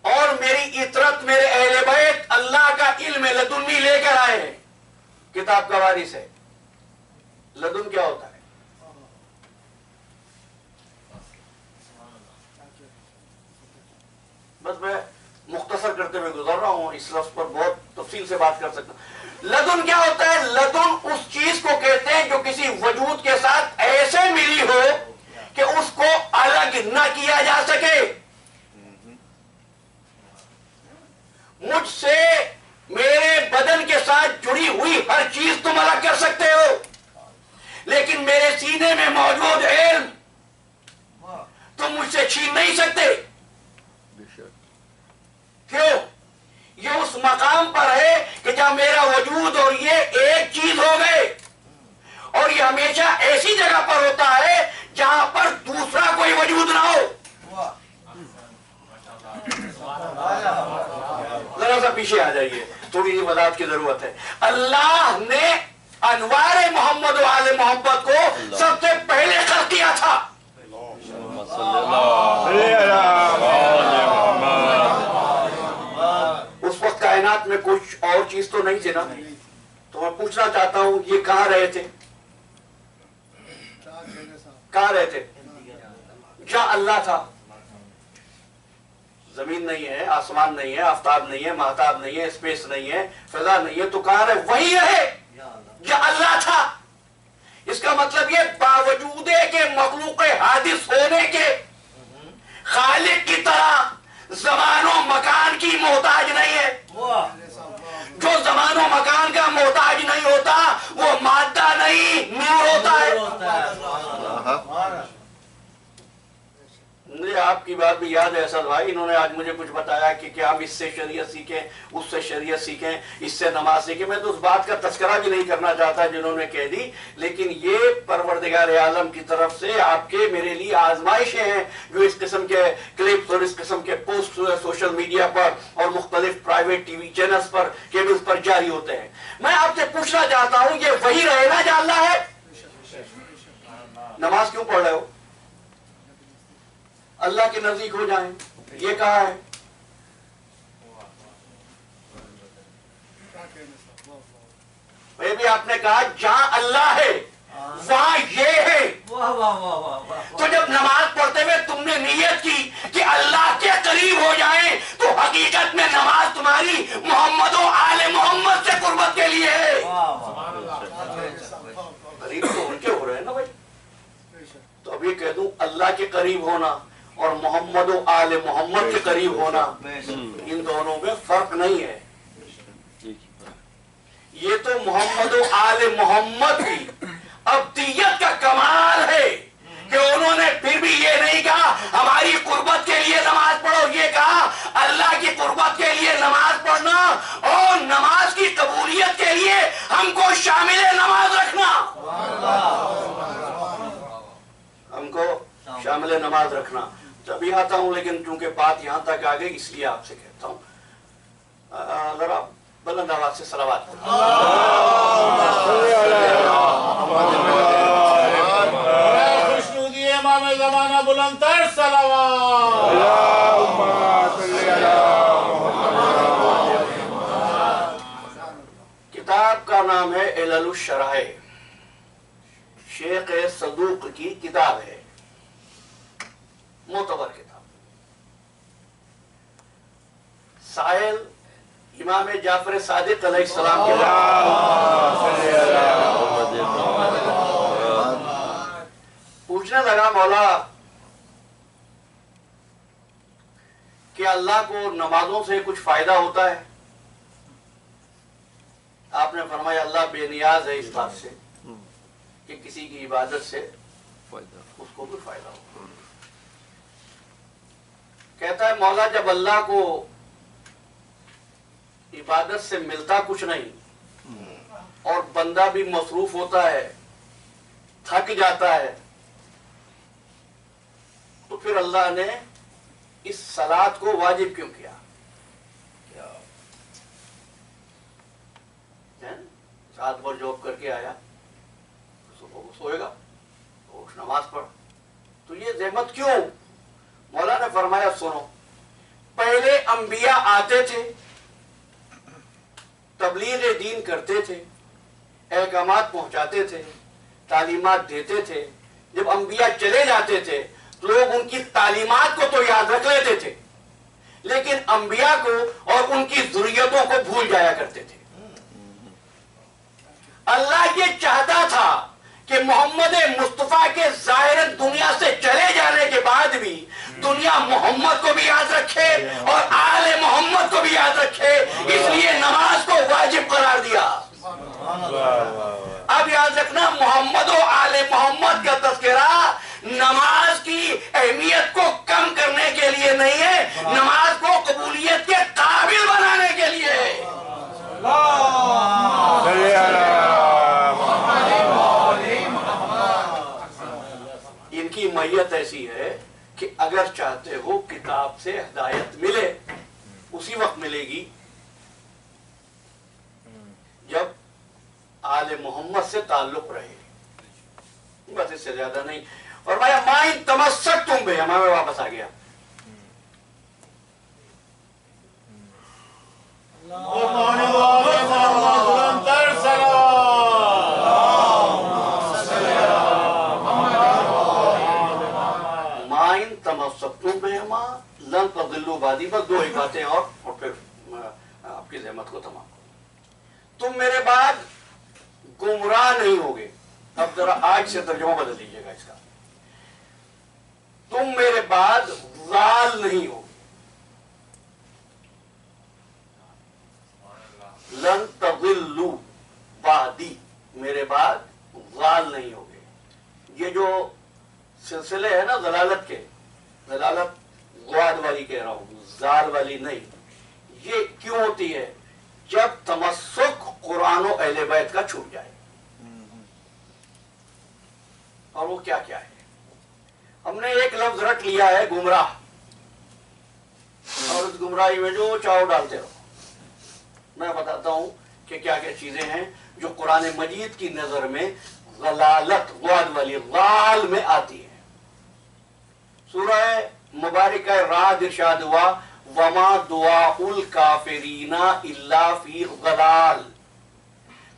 और मेरी इतरत, मेरे अहले बैत अल्लाह का इल्म लदुनी लेकर आए हैं, किताब का वारिस है। लदुन क्या होता है? बस मैं मुख्तसर करते हुए गुजर रहा हूं, इस लफ्ज पर बहुत तफसील से बात कर सकता हूं। लदुन क्या होता है? लदुन उस चीज को कहते हैं जो किसी वजूद के साथ ऐसे मिली हो कि उसको अलग न किया जा सके। मुझसे मेरे बदन के साथ जुड़ी हुई हर चीज तुम अलग कर सकते हो, लेकिन मेरे सीने में मौजूद इल्म तुम मुझसे छीन नहीं सकते। हमेशा ऐसी जगह पर होता है जहां पर दूसरा कोई वजूद ना हो। जरा सा पीछे आ जाइए, थोड़ी सी वजाहत की जरूरत है। अल्लाह ने अनवारे मोहम्मद व आले मोहम्मद को सबसे पहले खल्क किया था। उस वक्त कायनात में कुछ और चीज तो नहीं थी ना। तो मैं पूछना चाहता हूं, ये कहां रहे थे? कहां रहे थे? जहां अल्लाह था। जमीन नहीं है, आसमान नहीं है, आफ्ताब नहीं है, महताब नहीं है, स्पेस नहीं है, फिजा नहीं है, तो कहां रहे? वही रहे जहां अल्लाह था। इसका मतलब ये बावजूद के मखलूक हादिस होने के खालिक की तरह ज़मानो मकान की मोहताज नहीं है। जो ज़मानो मकान का मोहताज नहीं होता वो मादा नहीं, नूर होता है। मुझे आपकी बात भी याद है असद भाई, इन्होंने आज मुझे कुछ बताया कि क्या हम इससे शरीयत सीखें, उससे शरीयत सीखें, इससे नमाज सीखें। मैं तो उस बात का तस्करा भी नहीं करना चाहता जिन्होंने कह दी, लेकिन ये परवरदिगार आलम की तरफ से आपके मेरे लिए आजमाइशें हैं जो इस किस्म के क्लिप्स और इस किस्म के पोस्ट सोशल मीडिया पर और मुख्तलिफ प्राइवेट टीवी चैनल्स पर, केबल्स पर जारी होते हैं। मैं आपसे पूछना चाहता हूं, ये वही रहे ना जो अल्लाह है? नमाज क्यों पढ़ रहे हो? अल्लाह के नजदीक हो जाएं, ये कहा है। भी आपने कहा जहां अल्लाह है वहां ये है। तो जब नमाज पढ़ते हुए तुमने नियत की कि अल्लाह के करीब हो जाएं, तो हकीकत में नमाज तुम्हारी मोहम्मद और आले मोहम्मद से कुर्बत के लिए है। करीब तो उनके हो रहे हैं ना भाई। तो अभी कह दूं, अल्लाह के करीब होना और मोहम्मद और आले मोहम्मद के करीब होना, इन दोनों में फर्क नहीं है। ये तो मोहम्मद और आले मोहम्मद की अब्दियत का कमाल है कि उन्होंने फिर भी ये नहीं कहा हमारी कुर्बत के लिए नमाज पढ़ो, ये कहा अल्लाह की कुर्बत के लिए नमाज पढ़ना और नमाज की कबूलियत के लिए हमको शामिल नमाज रखना। हमको शामिल नमाज रखना। तभी आता हूं, लेकिन चूंकि बात यहां तक आ गई इसलिए आपसे कहता हूं, जरा बुलंद आवाज से सलावत खुशनुदी इमाम ज़माना बुलंदतर सलावत। किताब का नाम है इललुश शराह, शेख सदूक की किताब है, मोतबर किताब। साहिल इमाम जाफर सादिक अलैहिस्सलाम के पूछने लगा, मौला कि अल्लाह को नमाजों से कुछ फायदा होता है? आपने फरमाया अल्लाह बेनियाज है इस बात से कि किसी की इबादत से उसको भी फायदा हो। कहता है मौला, जब अल्लाह को इबादत से मिलता कुछ नहीं और बंदा भी मसरूफ होता है, थक जाता है, तो फिर अल्लाह ने इस सलात को वाजिब क्यों किया? रात भर जॉब करके आया, सुबह को सोएगा, उठ नमाज पढ़, तो ये ज़हमत क्यों? मौला ने फरमाया सुनो, पहले अंबिया आते थे, तबलीग दीन करते थे, अहकामात पहुंचाते थे, तालीमात देते थे। जब अंबिया चले जाते थे तो लोग उनकी तालीमात को तो याद रख लेते थे, लेकिन अंबिया को और उनकी ज़ुर्रियतों को भूल जाया करते थे। अल्लाह ये चाहता था कि मोहम्मद मुस्तफा के ज़ाहिरन दुनिया से चले जाने के बाद भी दुनिया मोहम्मद को भी याद रखे और आले मोहम्मद को भी याद रखे, इसलिए नमाज को वाजिब करार दिया। अब याद रखना, मोहम्मद और आले मोहम्मद का तज़किरा नमाज की अहमियत को कम करने के लिए नहीं है, नमाज को कबूलियत के काबिल बनाने के लिए है। کی मैयत ऐसी है कि अगर चाहते हो किताब से हिदायत मिले उसी वक्त मिलेगी जब आले मोहम्मद से ताल्लुक रहे, बस इससे ज्यादा नहीं। और भाई माइन तमस्सक तुम भी, हमारे वापस आ गया। बुलंदतर सलावत। माइन तमस्सक तुम भी लन तदिल्लु बादी, बस दो ही बातें और फिर आपकी ज़हमत को तमाम। तुम मेरे बाद गुमराह नहीं होगे। अब जरा आज से तर्जुमा बदल लीजिएगा इसका। तुम मेरे बाद ज़ाल नहीं होगे। लन तज़िल्लू बादी, मेरे बाद ज़ाल नहीं होगे। ये जो सिलसिले है ना ज़लालत के, ज़लालत ग़वाद वाली कह रहा हूं, ज़ाल वाली नहीं। ये क्यों होती है? जब तमस्सुक कुरान और अहले बैत का छूट जाए। और वो क्या क्या है? हमने एक लफ्ज रट लिया है गुमराह, और उस गुमराही में जो चाव डालते रहो। मैं बताता हूं कि क्या क्या चीजें हैं जो कुरान मजीद की नजर में ज़लालत ग़वाद वाली ज़ाल में आती है। सूरह मुबारक राद इरशाद हुआ वमा दुआउल काफिरीना इल्ला फी ज़लाल,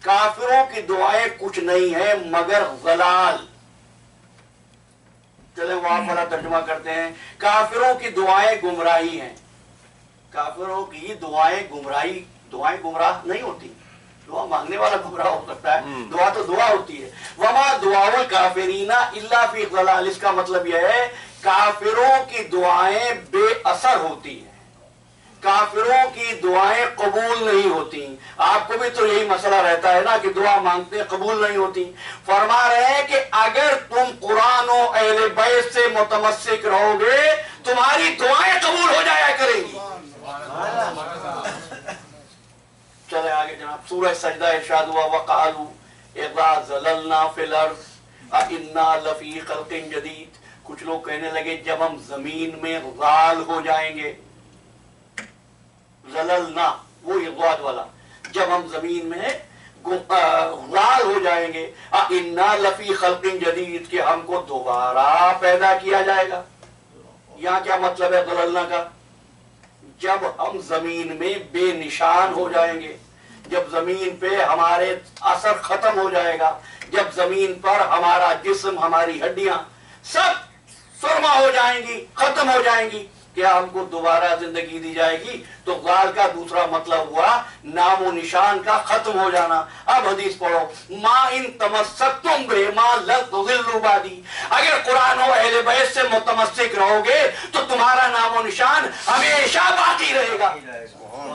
काफिरों की दुआएं कुछ नहीं है मगर ज़लाल। चले वहां वाला तर्जुमा करते हैं, काफिरों की दुआएं गुमराही हैं। काफिरों की दुआएं गुमराही, दुआएं गुमराह नहीं होती। दुआ मांगने वाला गुमराह हो सकता है, दुआ तो दुआ होती है। वमा दुआउल काफिरीना इल्ला फी ज़लाल, इसका मतलब यह है काफिरों की दुआएं बेअसर होती हैं, काफिरों की दुआएं कबूल नहीं होती। आपको भी तो यही मसला रहता है ना कि दुआ मांगते कबूल नहीं होती। फरमा रहे हैं कि अगर तुम कुरान और अहले बैत से मुतमस्सिक रहोगे तुम्हारी दुआएं कबूल हो जाया करेंगी। चले आगे जनाब, सूरह सजदा इरशाद हुआ वक़ालू इज़ा ज़ललना फिल अर्ज़ इन्ना लफ़ी ख़ल्क़िन जदीद। कुछ लोग कहने लगे जब हम जमीन में ग़ाल हो जाएंगे, ज़ललना वो ग़वाद वाला, जब हम जमीन में ग़ाल हो जाएंगे इन्ना लफ़ी ख़ल्क़िन जदीद, कि हमको दोबारा पैदा किया जाएगा। यहाँ क्या मतलब है ज़ललना का? जब हम जमीन में बेनिशान हो जाएंगे, जब जमीन पे हमारे असर खत्म हो जाएगा, जब जमीन पर हमारा जिस्म, हमारी हड्डियां सब सुरमा हो जाएंगी, खत्म हो जाएंगी, क्या हमको दोबारा जिंदगी दी जाएगी? तो ग़ाल का दूसरा मतलब हुआ नामो निशान का खत्म हो जाना। अब हदीस पढ़ो, मा इन तमस्सक्तुम बिमा लन तुज़िल्लू बादी, अगर कुरान और अहले बैत से मुतमस्सिक रहोगे तो तुम्हारा नामो निशान हमेशा बाकी रहेगा।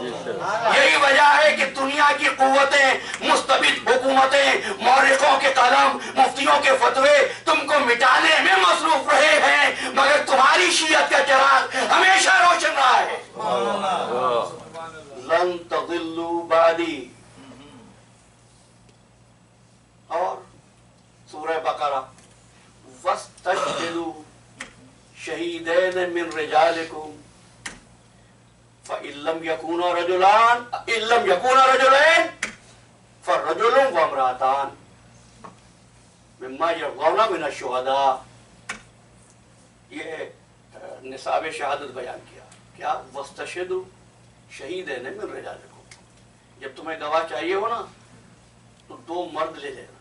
यही वजह है कि दुनिया की कुव्वतें, मुस्तबिद हुकूमतें, मौरिकों के कलम, मुफ्तियों के फतवे तुमको मिटाने में मसरूफ रहे हैं, मगर तुम्हारी शीयत का चिराग हमेशा रोशन रहा है। लन तज़िल्लू बादी। और सूरह बकरा वस्तशहिदू शहीदैन मिन रिजालिकुम फ़इल्लम यकूना रजुलान इल्लम यकूना रजुलैन फ़रजुलुन व इम्रातान मिम्मा यरज़ौना मिन अश-शुहदा। ये निसाब शहादत बयान किया। क्या? वस्तशहिदू शहीदैन मिन रिजालिकुम, जब तुम्हें गवाह चाहिए हो ना तो दो मर्द ले लेना।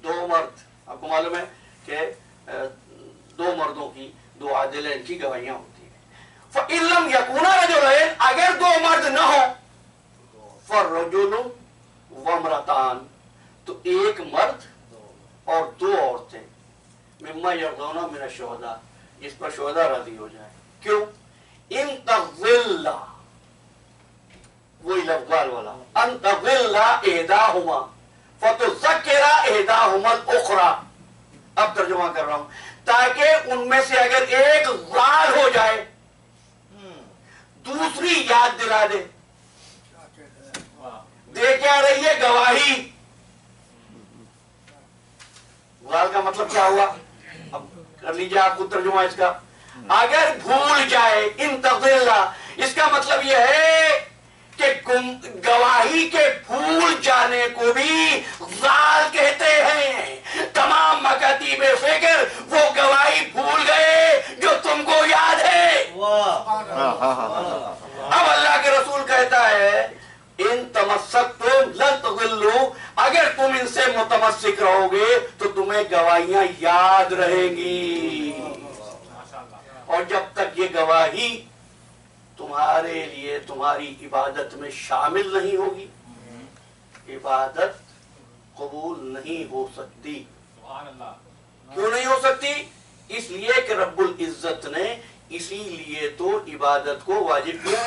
दो मर्द, आपको मालूम है कि दो मर्दों की, दो आदिल की गवाहियां होती हैं। फ़इल्लम यकूना रजुलैन, अगर दो मर्द न हो, फ़रजुलुन व इम्रातान, तो एक मर्द और दो औरतें, मिम्मा यरज़ौना मिन अश-शुहदा, जिस पर शुहदा राजी हो जाए। क्यों? इन तग़िल्ला, वही लफ्ज़ वाला, अन तग़िल्ला इहदाहुमा फ़तुज़क्किरा इहदाहुमा अल-उख़रा। अब तर्जुमा कर रहा हूं, ताकि उनमें से अगर एक ग़ाल हो जाए दूसरी याद दिला दे। दे क्या रही है? गवाही। गुजाल का मतलब क्या हुआ? अब कर लीजिए आपको तर्जुमा इसका। अगर भूल जाए, इन तक़दिल्ला, इसका मतलब यह है कि गवाही के भूल जाने को भी ज़ाल कहते हैं। तमाम मकातीब फिक्र वो गवाही भूल गए जो तुमको याद है। अब अल्लाह के रसूल कहता है इन तमस्सकतुम लन तज़िल्लू, अगर तुम इनसे मुतमस्सिक रहोगे तो तुम्हें गवाहियां याद रहेंगी। और जब तक ये गवाही तुम्हारे लिए तुम्हारी इबादत में शामिल नहीं होगी, इबादत कबूल नहीं हो सकती। क्यों नहीं हो सकती? इसलिए कि रब्बुल इज्जत ने इसीलिए तो इबादत को वाजिब किया।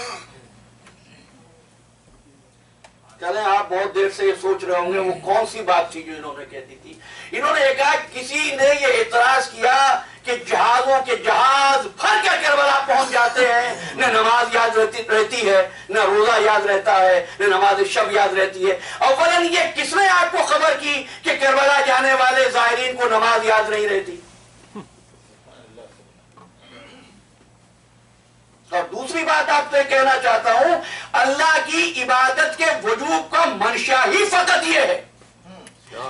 चले, आप बहुत देर से ये सोच रहे होंगे वो कौन सी बात थी जो इन्होंने कह दी थी। इन्होंने कहा किसी ने ये इतराज किया कि जहाजों के जहाज भर कर करबला पहुंच जाते हैं, न नमाज याद रहती है, न रोजा याद रहता है, न नमाज शब याद रहती है। अव्वलन ये किसने आपको खबर की कि करबला जाने वाले ज़ाहिरीन को नमाज याद नहीं रहती? और दूसरी बात आपसे कहना चाहता हूं, अल्लाह की इबादत के वजूब का मंशा ही फकत यह है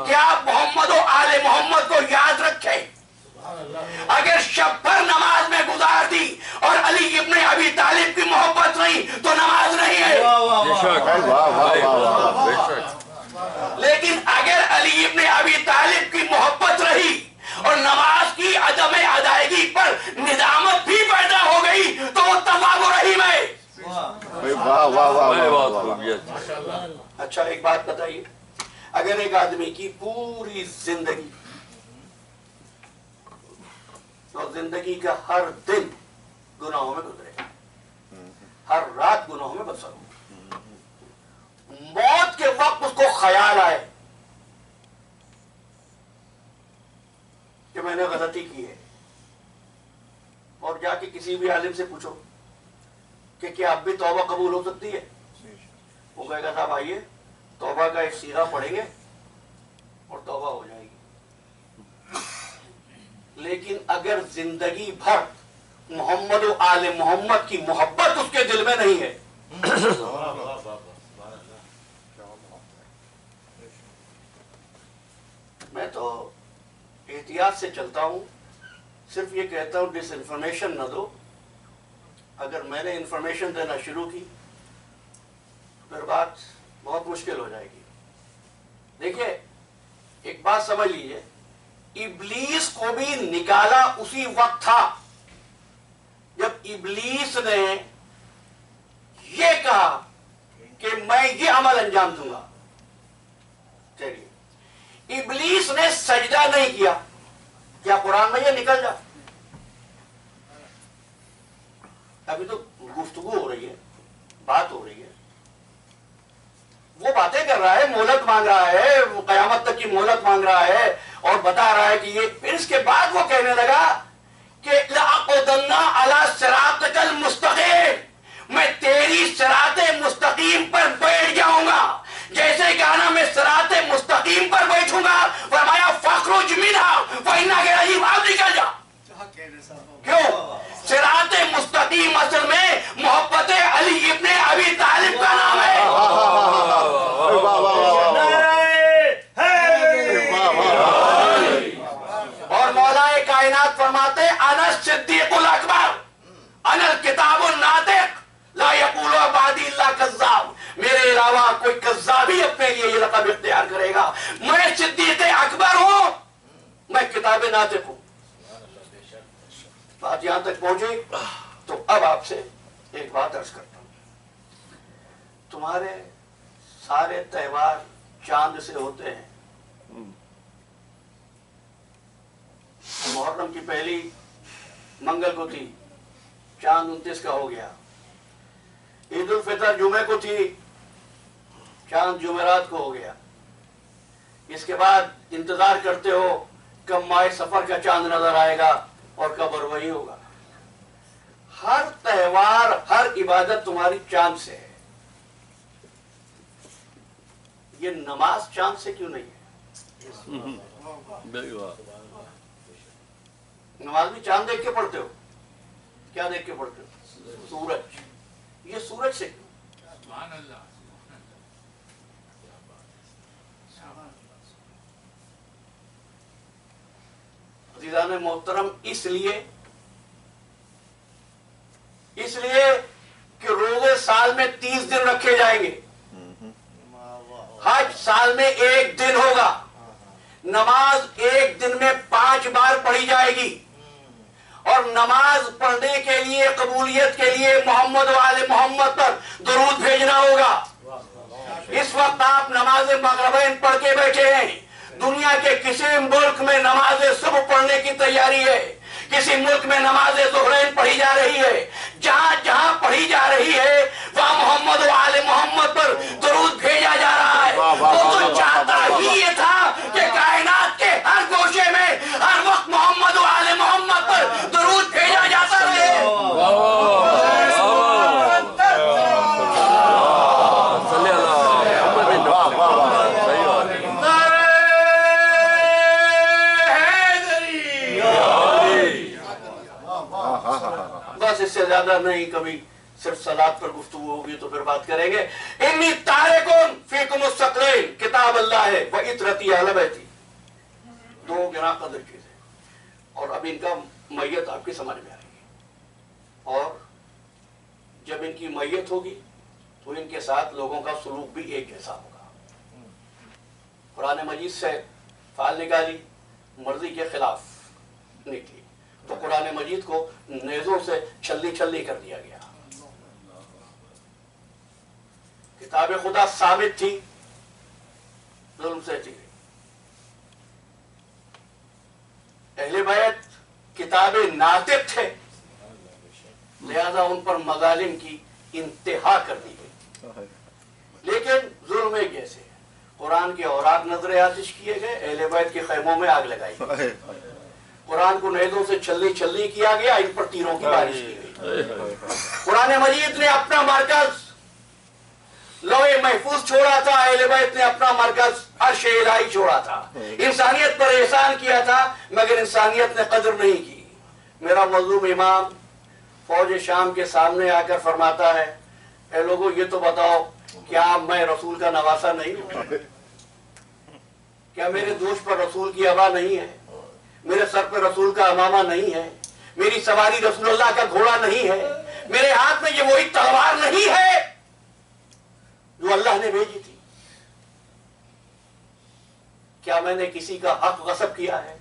कि आप मोहम्मद और आले मोहम्मद को याद रखें। अगर शब पर नमाज में गुजार दी और अली इब्ने अबी तालिब की मोहब्बत नहीं तो नमाज नहीं है। लेकिन अगर अली इब्ने अबी तालिब की मोहब्बत रही और नमाज की अदम अदायगी पर निदामत भी पैदा हो गई तो वो तवाब रहीम है। अच्छा, एक बात बताइए, अगर एक आदमी की पूरी जिंदगी और जिंदगी का हर दिन गुनाहों में गुजरे, हर रात गुनाहों में बसर हो, मौत के वक्त उसको ख्याल आए कि मैंने गलती की है, और जाके किसी भी आलिम से पूछो कि क्या अब भी तौबा कबूल हो सकती है, वो कहेगा साहब आइए तौबा का एक सीगा पढ़ेंगे और तौबा हो जाएगी। लेकिन अगर जिंदगी भर मोहम्मद और आले मोहम्मद की मोहब्बत उसके दिल में नहीं है, मैं तो एहतियात से चलता हूं, सिर्फ ये कहता हूं डिसइंफॉर्मेशन न दो। अगर मैंने इंफॉर्मेशन देना शुरू की फिर बात बहुत मुश्किल हो जाएगी। देखिए, एक बात समझ लीजिए, इब्लीस को भी निकाला उसी वक्त था जब इब्लीस ने ये कहा कि मैं ये अमल अंजाम दूंगा। चलिए, इब्लीस ने सजदा नहीं किया, क्या कुरान में ये निकल जा? अभी तो गुफ्तगू हो रही है, बात हो रही है, वो बातें कर रहा है, मोहलत मांग रहा है, वो कयामत तक की मोहलत मांग रहा है और बता रहा है कि ये। फिर इसके बाद वो कहने लगा कि लअक़ुदन्ना अला सिरातिकल मुस्तक़ीम, मैं तेरी सिराते मुस्तकीम पर बैठ जाऊंगा। जैसे कहा मैं सिराते मुस्तकीम पर बैठूंगा, फरमाया फखरुज मिनहा फइन्नका रजीम, आप निकल जा। क्यों? सिराते मुस्तकीम असल में मोहब्बत अली इब्ने अबी तालिब का नाम है। और मौलाए कायनात फरमाते अनस सिद्दीकुल अकबर, अनल किताबुन नातिक ला यक़ूलु बादी इल्ला कज़्ज़ाब, मेरे अलावा कोई कज़्ज़ाब ही अपने लिए ये लक़ब इख्तियार करेगा। मैं सिद्दीक़ अकबर हूं, मैं किताब नातिक हूं। बात यहां तक पहुंची तो अब आपसे एक बात अर्ज करता हूं। तुम्हारे सारे त्योहार चांद से होते हैं। मुहर्रम की पहली मंगल को थी, चांद 29 का हो गया। ईद उल फितर जुमे को थी, चांद जुमेरात को हो गया। इसके बाद इंतजार करते हो कब माह सफर का चांद नजर आएगा और कब वही होगा। हर त्योहार, हर इबादत तुम्हारी चांद से है। ये नमाज चांद से क्यों नहीं है? नमाज में चांद देख के पढ़ते हो? क्या देख के पढ़ते हो? सूरज। ये सूरज से क्यों? अज़ीज़ान मोहतरम, इसलिए कि रोजे साल में 30 दिन रखे जाएंगे, हज साल में 1 दिन होगा, नमाज 1 दिन में 5 बार पढ़ी जाएगी, और नमाज पढ़ने के लिए, कबूलियत के लिए मोहम्मद वाले मोहम्मद पर दुरूद भेजना होगा। इस वक्त आप नमाज मगरिबैन पढ़ के बैठे हैं। दुनिया के किसी मुल्क में नमाज सुबह पढ़ने की तैयारी है, किसी मुल्क में नमाज ज़ुहरैन पढ़ी जा रही है। जहां जहां पढ़ी जा रही है वहां मोहम्मद वाले मोहम्मद पर दुरूद भेजा जा रहा है। वो तो चाहता ही ये था कि कायनात के हर गोशे में हर वक्त मोहम्मद वाले मोहम्मद पर दुरूद भेजा जाता रहे। बस इससे ज्यादा नहीं, कभी सिर्फ सलात पर गुफ्तगू होगी तो फिर बात करेंगे। इन्नी तारिकुन फीकुम मुस्तक़लिन किताब अल्लाह है व इतरती अहल बैती, 2 गिना कदर चीजें, और अब इनका मैयत आपकी समझ में आएगी। और जब इनकी मैयत होगी तो इनके साथ लोगों का सुलूक भी एक जैसा होगा। कुरान मजीद से फाल निकाली, मर्जी के खिलाफ निकली, तो कुरान मजीद को नेज़ों से छल्ली छल्ली कर दिया गया। किताब खुदा साबित थी, जुल्म से थी। अहले बैत किताब नातिक थे, लिहाजा उन पर मजालिम की इंतहा कर दी गई। लेकिन जुल्म एक जैसे, कुरान के औराक नजर आतिश किए गए, अहले बैत के खैमों में आग लगाई गई, कुरान को नेज़ों से छल्ली छल्ली किया गया, इन पर तीरों की बारिश की गई। कुरान मजीद ने अपना मरकज लौहे महफूज छोड़ा था, अहले बैत ने अपना मरकज अर्श इलाही छोड़ा था। इंसानियत पर एहसान किया था, मगर इंसानियत ने कदर नहीं की। मेरा मज़लूम इमाम फौज शाम के सामने आकर फरमाता है, ए लोगों ये तो बताओ, क्या मैं रसूल का नवासा नहीं हूं? क्या मेरे दोष पर रसूल की हवा नहीं है? मेरे सर पर रसूल का अमामा नहीं है? मेरी सवारी रसूलुल्लाह का घोड़ा नहीं है? मेरे हाथ में ये वही तलवार नहीं है जो अल्लाह ने भेजी थी? क्या मैंने किसी का हक गस्ब किया है?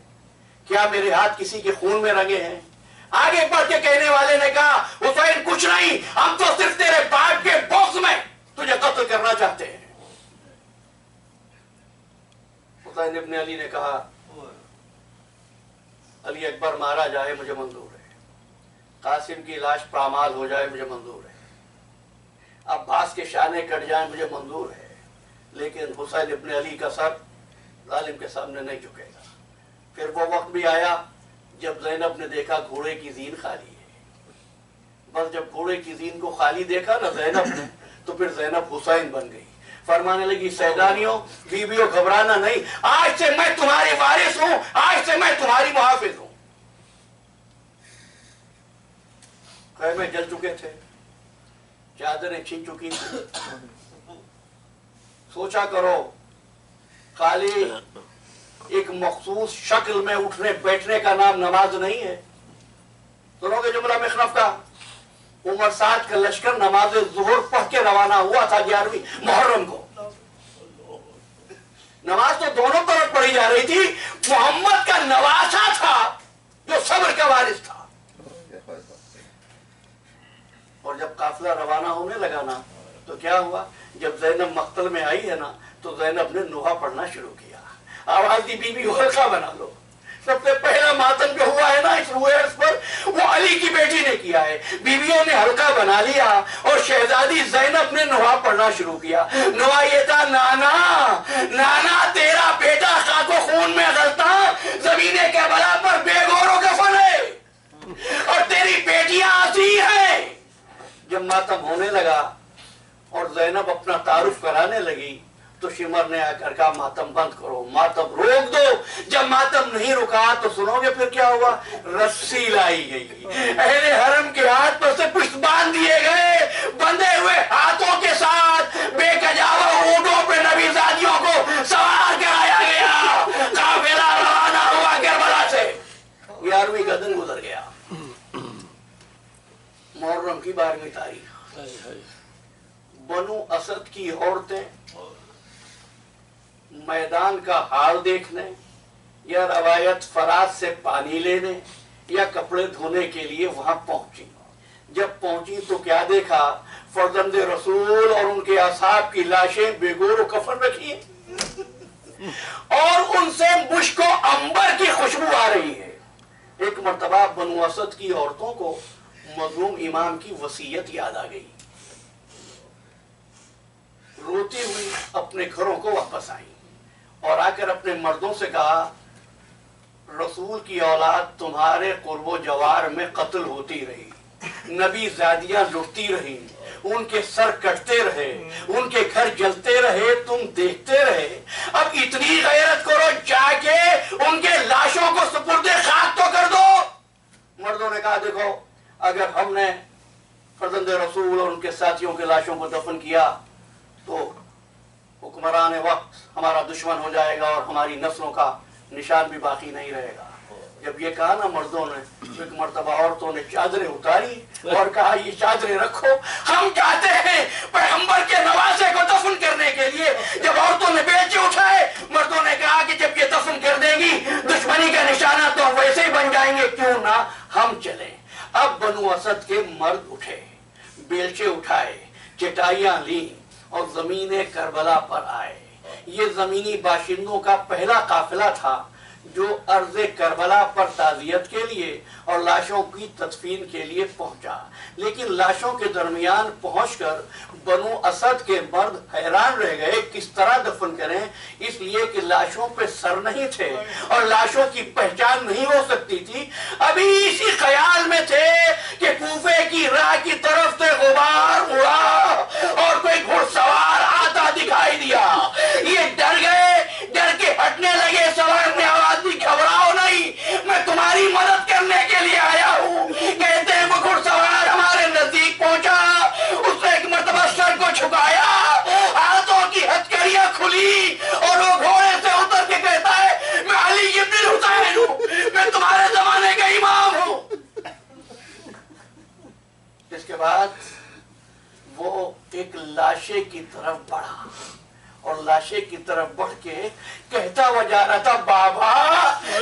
क्या मेरे हाथ किसी के खून में रंगे हैं? आगे बढ़ के कहने वाले ने कहा, हुसैन कुछ नहीं, हम तो सिर्फ तेरे बाप के बॉक्स में तुझे कत्ल करना चाहते हैं। हुसैन इब्न अली ने कहा, अली अकबर मारा जाए मुझे मंजूर है, कासिम की लाश पामाल हो जाए मुझे मंजूर है, अब्बास के शाने कट जाए मुझे मंजूर है, लेकिन हुसैन इब्न अली का सर जालिम के सामने नहीं झुकेगा। फिर वो वक्त भी आया जब ज़ैनब ने देखा घोड़े की जीन खाली है। बस जब घोड़े की जीन को खाली देखा ना ज़ैनब ने, तो फिर ज़ैनब हुसैन बन गई। फरमाने लगी, सैदानियों, बीबियों, घबराना नहीं, आज से मैं तुम्हारी वारिस हूं, आज से मैं तुम्हारी मुहाफिज हूं। खैमे जल चुके थे, चादरें छिन चुकी थी। सोचा करो, खाली एक मखसूस शक्ल में उठने बैठने का नाम नमाज नहीं है। सुनोगे जुमला मिखनफ का? उमर साठ का लश्कर नमाज ज़ुहर पढ़ के रवाना हुआ था 11वीं मुहर्रम को। नमाज तो दोनों तरफ पढ़ी जा रही थी। मोहम्मद का नवासा था जो सब्र का वारिस था। और जब काफिला रवाना होने लगा ना, तो क्या हुआ? जब ज़ैनब मक्तल में आई है ना, तो ज़ैनब ने नोहा पढ़ना शुरू किया। आवाज दी, बीबी हल्का बना लो। सबसे पहला मातम जो हुआ है ना इस रूएर्स पर, वो अली की बेटी ने किया है। बीवियों ने हल्का बना लिया और शहजादी ज़ैनब ने नोहा पढ़ना शुरू किया। नोहा ये था, नाना नाना तेरा बेटा खाको खून में गलता, जमीने के बराबर बेगौरों के फन है, और तेरी बेटियां आती है। जब मातम होने लगा और ज़ैनब अपना तारुफ कराने लगी, तो शिमर ने आकर कहा मातम बंद करो, मातम रोक दो। जब मातम नहीं रुका तो सुनोगे फिर क्या हुआ? रस्सी लाई गई, अहले हरम के हाथ पर से पुष्ट बांध दिए गए, बंधे हुए हाथों के साथ बेकजावा ऊंटों पे नबीजादियों को सवार कराया गया। काफिला रवाना हुआ करबला से। 11वीं का दिन गुजर गया, मुहर्रम की 12वीं तारीख। बनु असद की औरतें मैदान का हाल देखने या रवायत फराज से पानी लेने या कपड़े धोने के लिए वहां पहुंची। जब पहुंची तो क्या देखा? फर्जंद रसूल और उनके असहाब की लाशें बेगोर कफन रखी हैं और उनसे मुश्को अंबर की खुशबू आ रही है। एक मर्तबा बनु असद की औरतों को मजलूम इमाम की वसीयत याद आ गई। रोती हुई अपने घरों को वापस आई और आकर अपने मर्दों से कहा, रसूल की औलाद तुम्हारे कुर्बो जवार में कत्ल होती रही, नबी जादियां लुटती रही, उनके सर कटते रहे, उनके घर जलते रहे, तुम देखते रहे। अब इतनी गैरत करो, जाके उनके लाशों को सुपुर्दे खाक तो कर दो। मर्दों ने कहा, देखो अगर हमने फर्जंद रसूल और उनके साथियों के लाशों को दफन किया तो हुक्मरान वक्त हमारा दुश्मन हो जाएगा और हमारी नस्लों का निशान भी बाकी नहीं रहेगा। जब ये कहा ना मर्दों ने, तो एक मर्तबा औरतों ने चादरें उतारी और कहा, ये चादरें रखो, हम जाते हैं पैगंबर के नवासे को दफन करने के लिए। जब औरतों ने बेचे उठाए, मर्दों ने कहा कि जब ये दफन कर देगी दुश्मनी का निशाना तो वैसे ही बन जाएंगे, क्यों ना हम चले। अब बनु असद के मर्द उठे, बेलचे उठाए, चटाइयां ली और जमीने करबला पर आए। ये जमीनी बाशिंदों का पहला काफिला था जो अर्ज़े करबला पर ताज़ियत के लिए और लाशों की तदफीन के लिए पहुंचा। लेकिन लाशों के दरमियान पहुंचकर बनु असद के मर्द हैरान रह गए, किस तरह दफन करें, इसलिए कि लाशों पे सर नहीं थे और लाशों की पहचान नहीं हो सकती थी। अभी इसी ख्याल में थे कि कूफे की राह की तरफ से गुबार उड़ा और कोई घुड़सवार आता दिखाई दिया। ये डर गए, डर के हटने लगे। सवार ने आवाज दी, घबराओ नहीं, मैं तुम्हारी मदद करने के लिए आया हूँ। कहते हैं वो घुड़सवार हमारे नजदीक पहुंचा, उसने एक मर्तबा सर को झुकाया, हाथों की हथकड़ियां खुली और वो घोड़े से उतर के कहता है, मैं अली इब्न हुसैन हूँ, मैं तुम्हारे जमाने का इमाम हूँ। इसके बाद वो एक लाशे की तरफ बढ़ा और लाशे की तरफ बढ़ के कहता हुआ जा रहा था, बाबा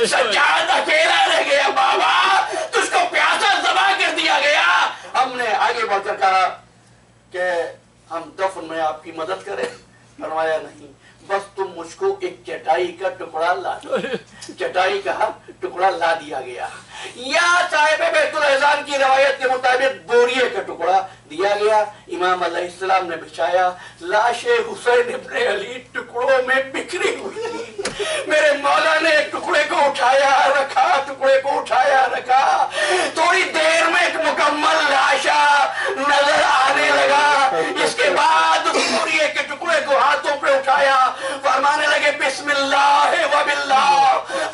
सज्जाद अकेला रह गया, बाबा तुझको प्यासा ज़बा कर दिया गया। हमने आगे बढ़कर कहा कि हम दफन में आपकी मदद करें। फरमाया नहीं, बस तुम मुझको एक चटाई का टुकड़ा ला दो। चटाई का टुकड़ा ला दिया गया। या साहिब बैतुल एहसान की रवायत के मुताबिक बोरिये का टुकड़ा दिया गया। इमाम अलैहिस्सलाम ने बिछाया। लाशे हुसैन इब्ने अली टुकड़ों में बिखरी हुई थी। मेरे मौला ने एक टुकड़े को उठाया रखा, टुकड़े को उठाया रखा। थोड़ी देर में एक मुकम्मल लाशा नजर आने लगा। इसके बाद बोरिये के टुकड़े को हाथों पे उठाया, फरमाने लगे, बिस्मिल्लाह व बिल्लाह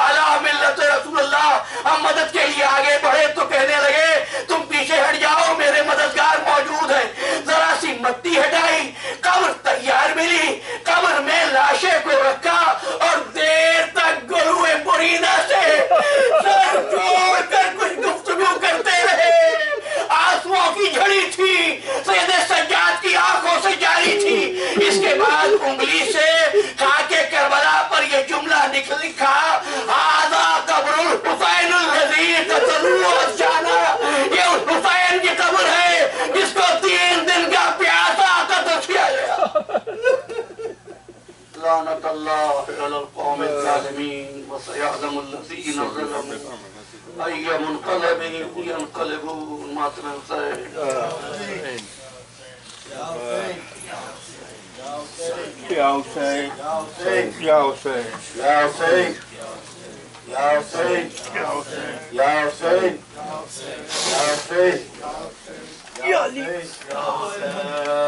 अला मिल्लत रसूलुल्लाह। हम मदद के लिए आगे बढ़े तो कहने लगे, तुम पीछे हट जाओ, मेरे मददगार मौजूद हैं। जरा सी मट्टी हटाई, कब्र तैयार मिली, कब्र में लाशे को रखा और देर तक गुरुए मुरीदा से सर जोड़कर कुछ गुफ्तगू करते रहे। आंसुओं की झड़ी थी, सैयद सज्जाद की आंखों से जारी थी। इसके बाद उंगली से खाके करबला पर यह जुमला लिखा, आजा कब्रुल हुसैनुल लज़ी क़तलू जाना। ये हुसैन की कब्र है जिसको 3 दिन का प्यासा कत्ल किया गया। लानतल्लाह अलल कौमिल ज़ालिमीन व सयअलमुल लज़ीना ज़लमू अय्य मुनक़लबिन यनक़लिबून। मातरम Hussain. Ya Hussein, Ya Hussein, Ya Hussein, Ya Hussein, Ya Hussein, Ya Hussein, Ya Hussein, Ya Hussein, Ya Ali. Ya Hussein.